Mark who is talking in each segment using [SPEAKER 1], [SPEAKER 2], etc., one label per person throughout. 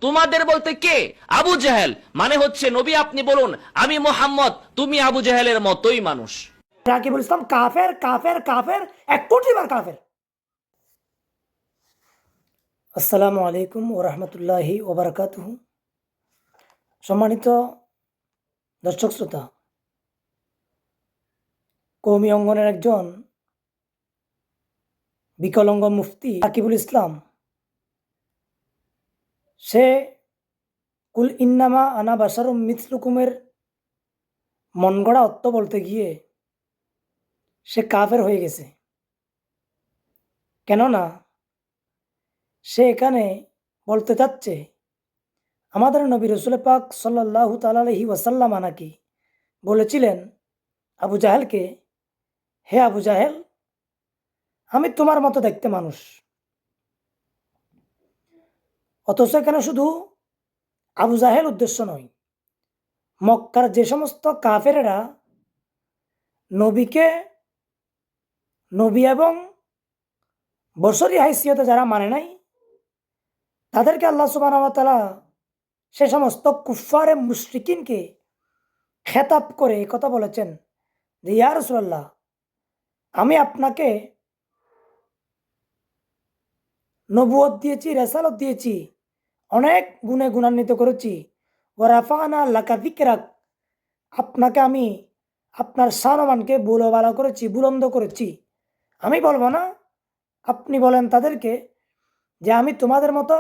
[SPEAKER 1] তোমাদের বলতে কে? আবু জাহেল। মানে হচ্ছে নবী আপনি বলুন আমি মোহাম্মদ, তুমি আবু জাহেলের মতোই মানুষ।
[SPEAKER 2] রাকিবুল ইসলাম কাফের কাফের কাফের 1 কোটি বার কাফের। আসসালামু আলাইকুম ও রহমতুল্লাহি ওবরাকাতুহু। সম্মানিত দর্শক শ্রোতা, কওমি অঙ্গনের একজন বিকলাঙ্গ মুফতি রাকিবুল ইসলাম, সে কুল ইন্নামা আনা বাশারুম মিসলুকুমের মন গড়া অর্থ বলতে গিয়ে সে কাফের হয়ে গেছে। কেননা সে এখানে বলতে চাচ্ছে আমাদের নবী রসুল পাক সাল্লাল্লাহু তাআলা আলাইহি ওয়াসাল্লাম নাকি বলেছিলেন আবু জাহেলকে, হে আবু জাহেল, আমি তোমার মতো দেখতে মানুষ। অথচ এখানে শুধু আবু জাহেল উদ্দেশ্য নয়, মক্কার যে সমস্ত কাফেরেরা নবীকে নবী এবং বশরী হাইসিয়তে যারা মানে নাই, তাদেরকে আল্লাহ সুবহানাহু ওয়া তাআলা সে সমস্ত কুফফারে মুশরিকিনকে খেতাব করে কথা বলেছেন যে ইয়া রাসূলুল্লাহ, আমি আপনাকে নবুয়ত দিয়েছি, রেসালত দিয়েছি, অনেক গুণে গুণান্বিত করেছি। ও রাফানা লাকা যিকরাক, আপনাকে আমি আপনার সানমানকে বুলবালা করেছি, বুলন্দ করেছি। আমি বলবো না, আপনি বলেন তাদেরকে যে আমি তোমাদের মতো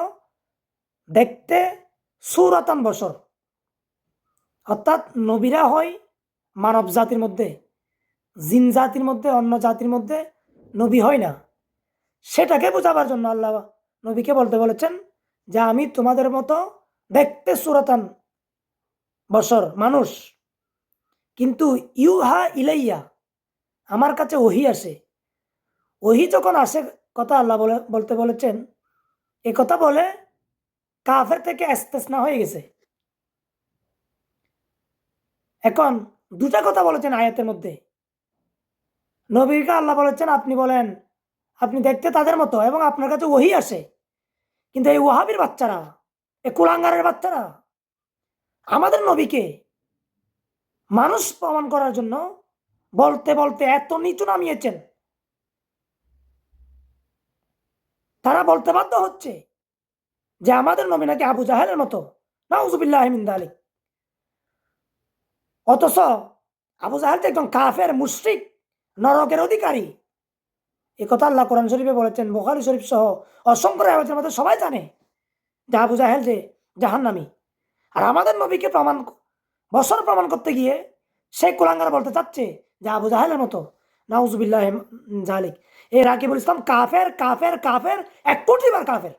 [SPEAKER 2] দেখতে সূরাতান বশর, অর্থাৎ নবীরা হয় মানব জাতির মধ্যে, জিন জাতির মধ্যে, অন্য জাতির মধ্যে নবী হয় না। সেটাকে বোঝাবার জন্য আল্লাহ নবীকে বলতে বলেছেন যে আমি তোমাদের মতো দেখতে সূরাতান বশর, মানুষ, কিন্তু ইউহা ইলাইয়া, আমার কাছে ওহী আসে। ওহী যখন আসে, কথা আল্লাহ বলতে বলেছেন, এ কথা বলে কাফের থেকে ইস্তেসনা হয়ে গেছে। এখন দুটা কথা বলেছেন আয়াতের মধ্যে। নবীকে আল্লাহ বলেছেন আপনি বলেন আপনি দেখতে তাদের মতো এবং আপনার কাছে ওহী আসে, কিন্তু এই ওয়াহাবির বাচ্চারা, এই কুলাঙ্গারের বাচ্চারা আমাদের নবীকে মানুষ প্রমাণ করার জন্য বলতে বলতে এত নিচু নামিয়েছেন, তারা বলতে বাধ্য হচ্ছে যে আমাদের নবী নাকি আবু জাহেলের মতো। নাউজুবিল্লাহি মিন যালিক। অথচ আবু জাহেল তো একজন কাফের, মুশরিক, নরকের অধিকারী। এ কথা আল্লাহ কোরআন শরীফে বলেছেন, বুখারী শরীফ সহ অসংখ্য রাওয়াতের মধ্যে সবাই জানে যে আবু জাহেল যে জাহান্নামী। আর আমাদের নবীকে প্রমাণ করতে গিয়ে সেই কুলাঙ্গার বলতে চাচ্ছে যে আবু জাহেলের মতো। নাউজুবিল্লাহি মিন যালিক। এই রাকিবুল ইসলাম কাফের কাফের কাফের 1 কোটিবার কাফের।